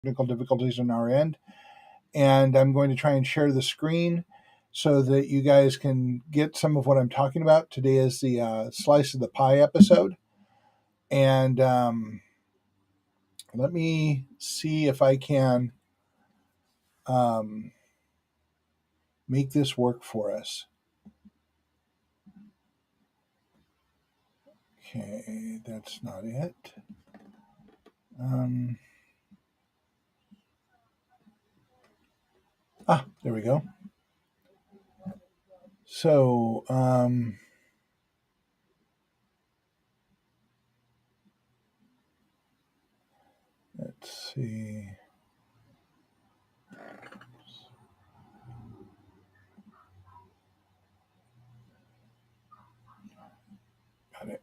technical difficulties on our end, and I'm going to try and share the screen so that you guys can get some of what I'm talking about. Today is the Slice of the Pie episode, and let me see if I can um, make this work for us. Okay, that's not it. Um, there we go. So, let's see. Got it.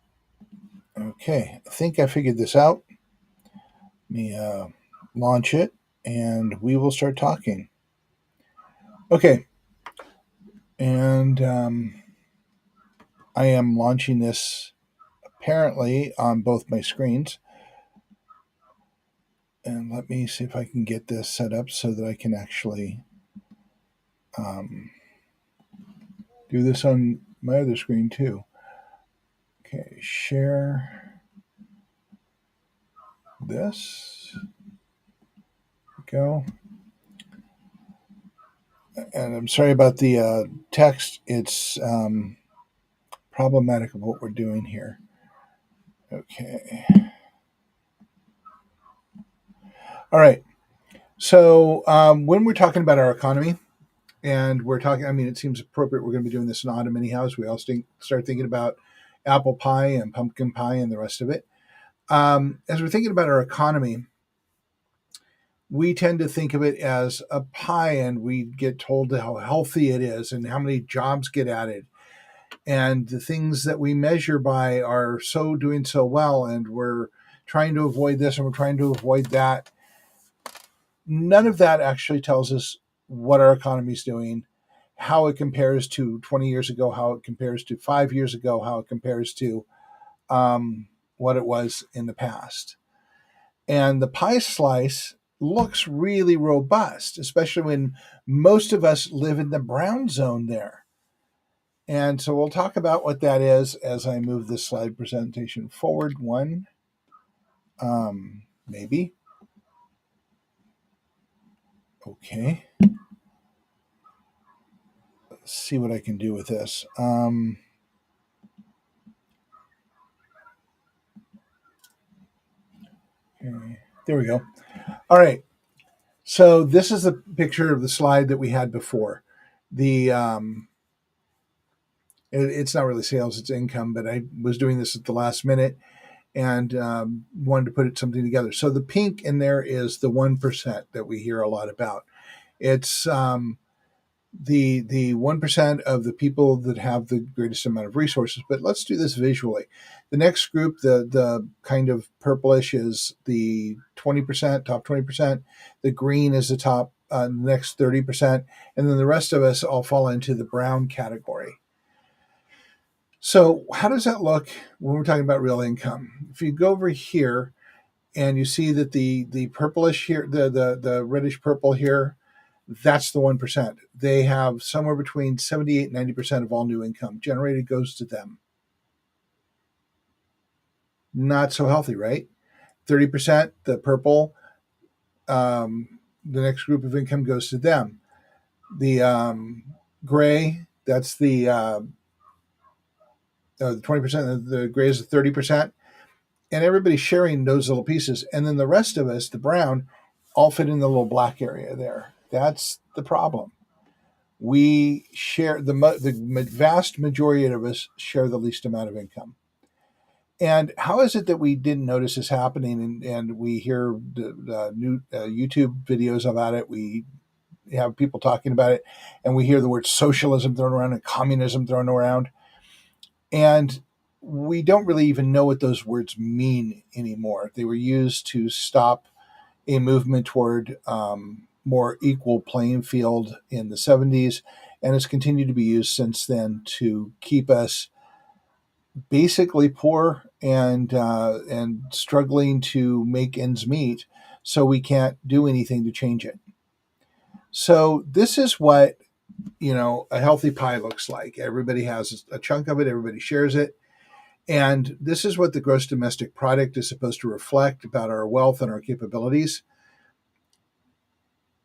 Okay, I think I figured this out. Let me launch it and we will start talking. Okay, and I am launching this apparently on both my screens. And let me see if I can get this set up so that I can actually do this on my other screen too. Okay, share this. Go. And I'm sorry about the text. It's problematic of what we're doing here. Okay. All right. So when we're talking about our economy, and we're talking, I mean, it seems appropriate. We're going to be doing this in autumn anyhow. So we all start thinking about apple pie and pumpkin pie and the rest of it. As we're thinking about our economy, we tend to think of it as a pie, and we get told how healthy it is and how many jobs get added. And the things that we measure by are doing so well, and we're trying to avoid this and we're trying to avoid that. None of that actually tells us what our economy is doing, how it compares to 20 years ago, how it compares to 5 years ago, how it compares to what it was in the past. And the pie slice looks really robust, especially when most of us live in the brown zone there. And so we'll talk about what that is as I move this slide presentation forward. One, maybe. Okay. Let's see what I can do with this. Okay, there we go. All right. So this is a picture of the slide that we had before. The it's not really sales; it's income. But I was doing this at the last minute and wanted to put something together. So the pink in there is the 1% that we hear a lot about. It's the 1% of the people that have the greatest amount of resources. But let's do this visually. The next group, the kind of purplish, is the 20%, top 20%. The green is the top next 30%, and then the rest of us all fall into the brown category. So how does that look when we're talking about real income? If you go over here and you see that the purplish here, the reddish purple here, that's the 1%. They have somewhere between 78 and 90% of all new income generated goes to them. Not so healthy, right? 30%, the purple, the next group of income goes to them. The gray, that's the 20%, the gray is the 30%. And everybody's sharing those little pieces. And then the rest of us, the brown, all fit in the little black area there. That's the problem. We share the vast majority of us share the least amount of income. And how is it that we didn't notice this happening? And we hear the new YouTube videos about it. We have people talking about it, and we hear the word socialism thrown around and communism thrown around. And we don't really even know what those words mean anymore. They were used to stop a movement toward more equal playing field in the 70s, and it's continued to be used since then to keep us basically poor and struggling to make ends meet, so we can't do anything to change it. So this is what, a healthy pie looks like. Everybody has a chunk of it, everybody shares it. And this is what the gross domestic product is supposed to reflect about our wealth and our capabilities.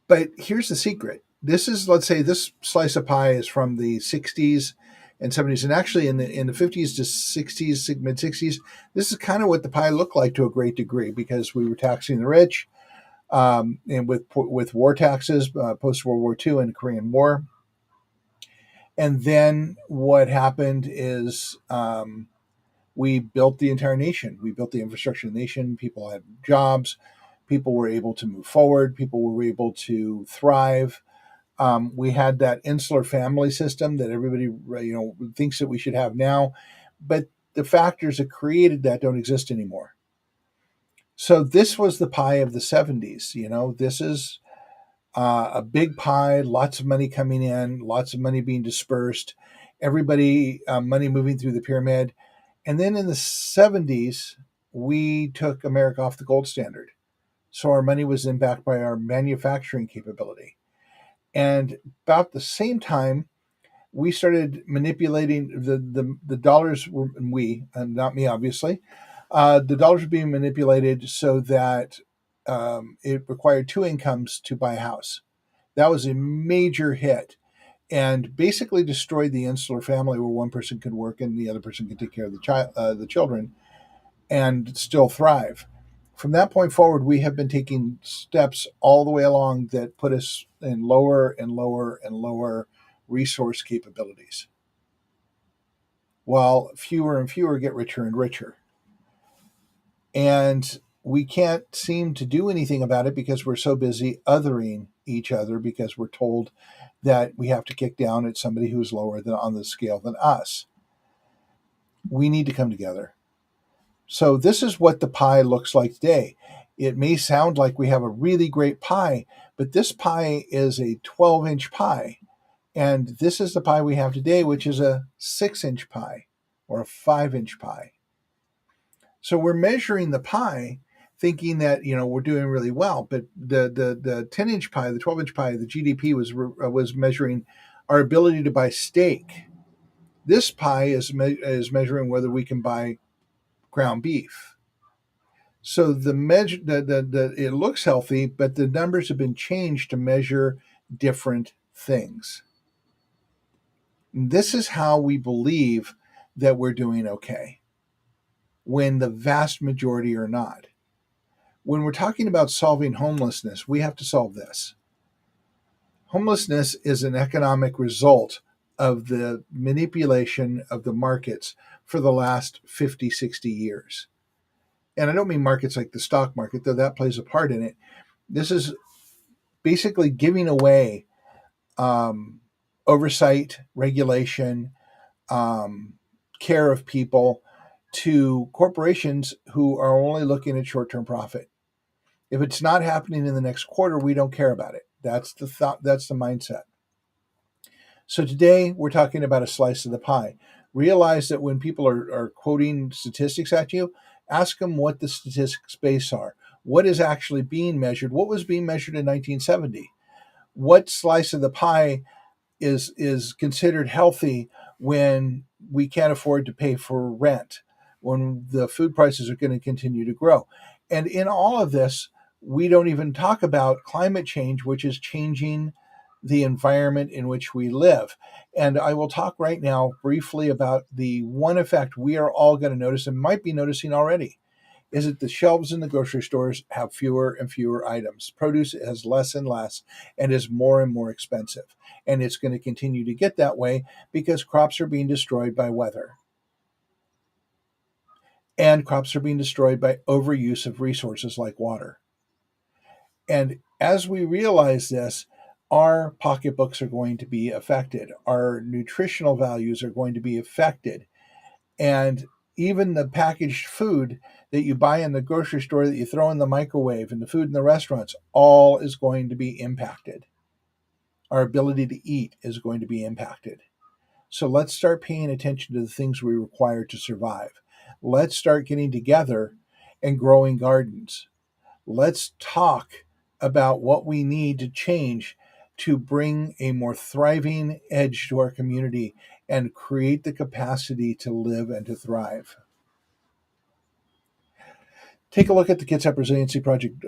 But here's the secret. This is, let's say, this slice of pie is from the 60s and 70s, and actually in the 50s to 60s, mid 60s, this is kind of what the pie looked like to a great degree, because we were taxing the rich, and with war taxes, post World War II and the Korean War. And then what happened is, we built the entire nation. We built the infrastructure of the nation. People had jobs. People were able to move forward. People were able to thrive. We had that insular family system that everybody thinks that we should have now, but the factors that created that don't exist anymore. So this was the pie of the 70s. This is a big pie, lots of money coming in, lots of money being dispersed, everybody, money moving through the pyramid. And then in the 70s, we took America off the gold standard. So our money was then backed by our manufacturing capability. And about the same time, we started manipulating the dollars. We, and not me, obviously, the dollars were being manipulated so that it required two incomes to buy a house. That was a major hit, and basically destroyed the insular family, where one person could work and the other person could take care of the children, and still thrive. From that point forward, we have been taking steps all the way along that put us in lower and lower and lower resource capabilities, while fewer and fewer get richer and richer. And we can't seem to do anything about it because we're so busy othering each other, because we're told that we have to kick down at somebody who's lower on the scale than us. We need to come together. So this is what the pie looks like today. It may sound like we have a really great pie, but this pie is a 12-inch pie. And this is the pie we have today, which is a 6-inch pie or a 5-inch pie. So we're measuring the pie thinking that, we're doing really well. But the 10-inch pie, the 12-inch pie, the GDP was measuring our ability to buy steak. This pie is measuring whether we can buy ground beef. So it looks healthy, but the numbers have been changed to measure different things. And this is how we believe that we're doing okay, when the vast majority are not. When we're talking about solving homelessness, we have to solve this. Homelessness is an economic result of the manipulation of the markets for the last 50, 60 years. And I don't mean markets like the stock market, though that plays a part in it. This is basically giving away oversight, regulation, care of people to corporations who are only looking at short-term profit. If it's not happening in the next quarter, we don't care about it. That's the thought. That's the mindset. So today we're talking about a slice of the pie. Realize that when people are quoting statistics at you, ask them what the statistics base are. What is actually being measured? What was being measured in 1970? What slice of the pie is considered healthy when we can't afford to pay for rent, when the food prices are going to continue to grow? And in all of this, we don't even talk about climate change, which is changing the environment in which we live. And I will talk right now briefly about the one effect we are all going to notice, and might be noticing already, is that the shelves in the grocery stores have fewer and fewer items. Produce has less and less and is more and more expensive. And it's going to continue to get that way because crops are being destroyed by weather. And crops are being destroyed by overuse of resources like water. And as we realize this, our pocketbooks are going to be affected. Our nutritional values are going to be affected. And even the packaged food that you buy in the grocery store, that you throw in the microwave, and the food in the restaurants, all is going to be impacted. Our ability to eat is going to be impacted. So let's start paying attention to the things we require to survive. Let's start getting together and growing gardens. Let's talk about what we need to change to bring a more thriving edge to our community and create the capacity to live and to thrive. Take a look at the Kitsap Resiliency Project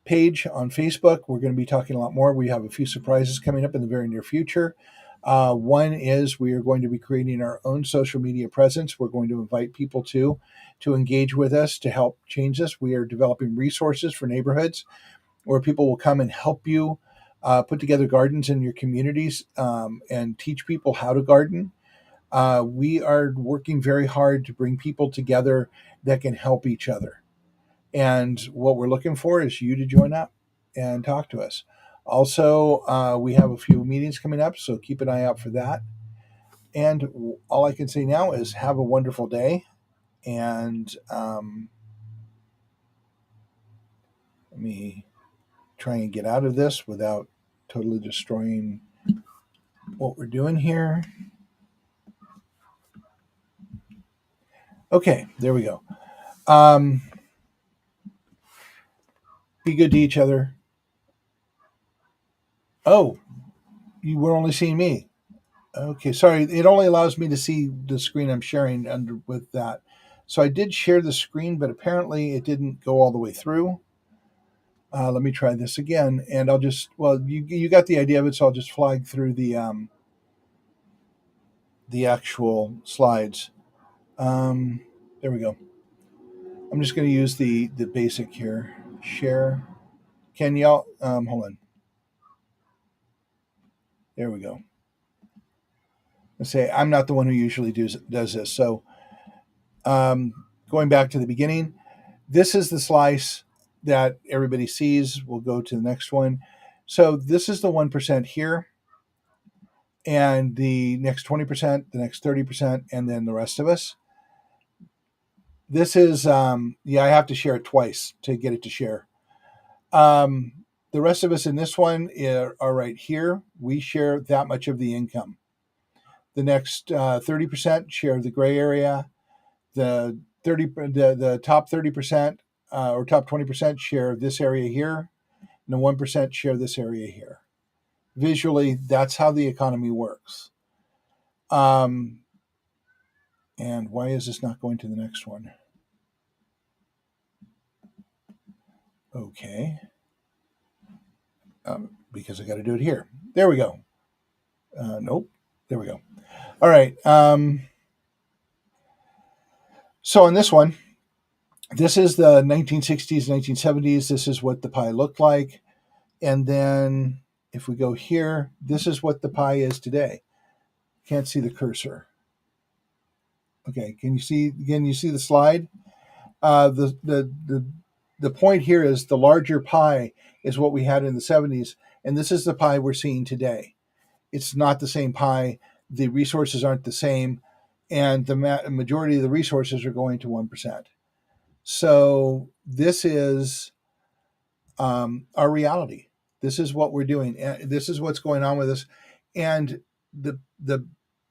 page on Facebook. We're going to be talking a lot more. We have a few surprises coming up in the very near future. One is we are going to be creating our own social media presence. We're going to invite people to engage with us to help change this. We are developing resources for neighborhoods where people will come and help you put together gardens in your communities and teach people how to garden. We are working very hard to bring people together that can help each other. And what we're looking for is you to join up and talk to us. Also, we have a few meetings coming up, so keep an eye out for that. And all I can say now is have a wonderful day. And let me try and get out of this without totally destroying what we're doing here. Okay, there we go. Be good to each other. Oh, you were only seeing me. Okay, sorry. It only allows me to see the screen I'm sharing under with that. So I did share the screen, but apparently it didn't go all the way through. Let me try this again, and I'll just you got the idea of it, so I'll just flag through the actual slides. There we go. I'm just going to use the basic here. Share. Can y'all hold on? There we go. Let's say I'm not the one who usually does this. So going back to the beginning, this is the slice that everybody sees. We'll go to the next one. So this is the 1% here, and the next 20%, the next 30%, and then the rest of us. This is, I have to share it twice to get it to share. The rest of us in this one are right here. We share that much of the income. The next 30% share the gray area. The top 30% or top 20% share this area here, and the 1% share this area here. Visually, that's how the economy works. And why is this not going to the next one? Okay. Because I got to do it here. There we go. Nope. There we go. All right. So on this one, this is the 1960s, 1970s. This is what the pie looked like. And then if we go here, this is what the pie is today. Can't see the cursor. Okay, can you see again? You see the slide. The point here is the larger pie is what we had in the 70s, and this is the pie we're seeing today. It's not the same pie. The resources aren't the same, and the majority of the resources are going to 1%. So this is our reality. This is what we're doing. This is what's going on with us, and the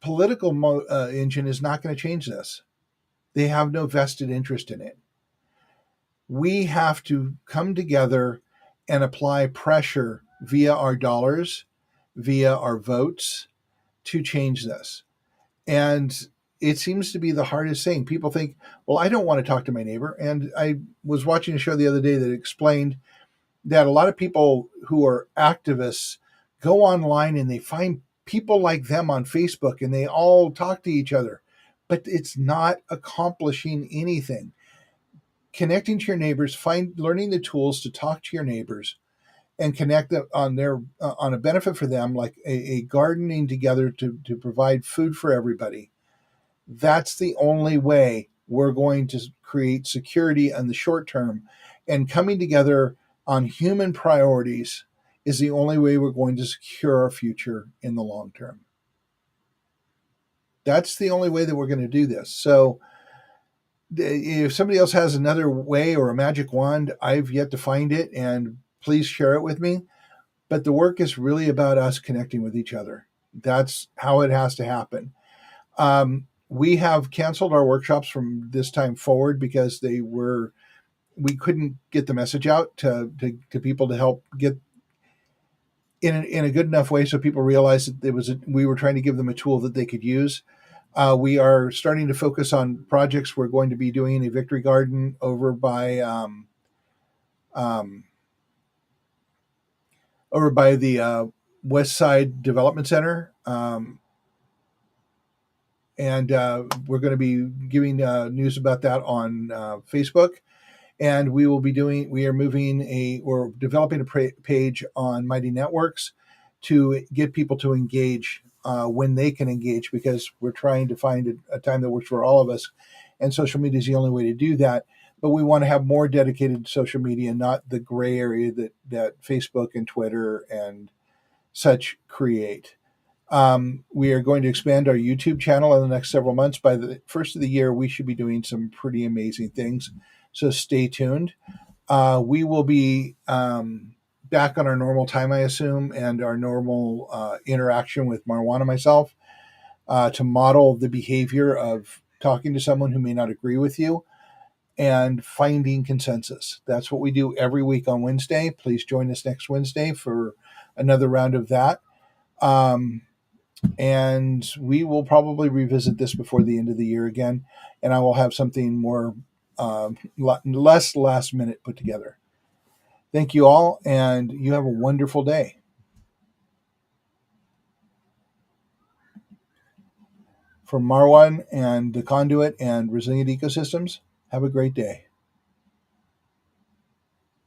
political engine is not going to change this. They have no vested interest in it. We have to come together and apply pressure via our dollars, via our votes to change this. And it seems to be the hardest thing. People think, well, I don't want to talk to my neighbor. And I was watching a show the other day that explained that a lot of people who are activists go online and they find people like them on Facebook and they all talk to each other, but it's not accomplishing anything. Connecting to your neighbors, learning the tools to talk to your neighbors and connect on a benefit for them, like a gardening together to provide food for everybody. That's the only way we're going to create security in the short term, and coming together on human priorities is the only way we're going to secure our future in the long term. That's the only way that we're going to do this. So if somebody else has another way or a magic wand, I've yet to find it, and please share it with me. But the work is really about us connecting with each other. That's how it has to happen. We have canceled our workshops from this time forward because they were we couldn't get the message out to people to help get in a good enough way so people realized that we were trying to give them a tool that they could use. We are starting to focus on projects. We're going to be doing a victory garden um, over by the West Side Development Center, and we're going to be giving news about that on Facebook. And we're developing a page on Mighty Networks to get people to engage when they can engage, because we're trying to find a time that works for all of us, and social media is the only way to do that. But we want to have more dedicated social media, not the gray area that Facebook and Twitter and such create. We are going to expand our YouTube channel in the next several months. By the first of the year, we should be doing some pretty amazing things. So stay tuned. We will be back on our normal time, I assume, and our normal interaction with Marwan and myself to model the behavior of talking to someone who may not agree with you and finding consensus. That's what we do every week on Wednesday. Please join us next Wednesday for another round of that. Um, and we will probably revisit this before the end of the year again, and I will have something more less last minute put together. Thank you all, and you have a wonderful day. From Marwan and the Conduit and Resilient Ecosystems, have a great day.